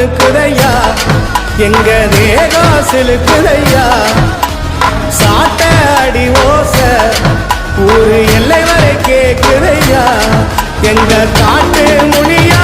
மினுக்குதையா எங்க தேகம் சிலுக்குதையா சாட்ட அடி ஓச ஊரு எல்லை வரை கேக்குதையா எங்க காட்டு மொழியா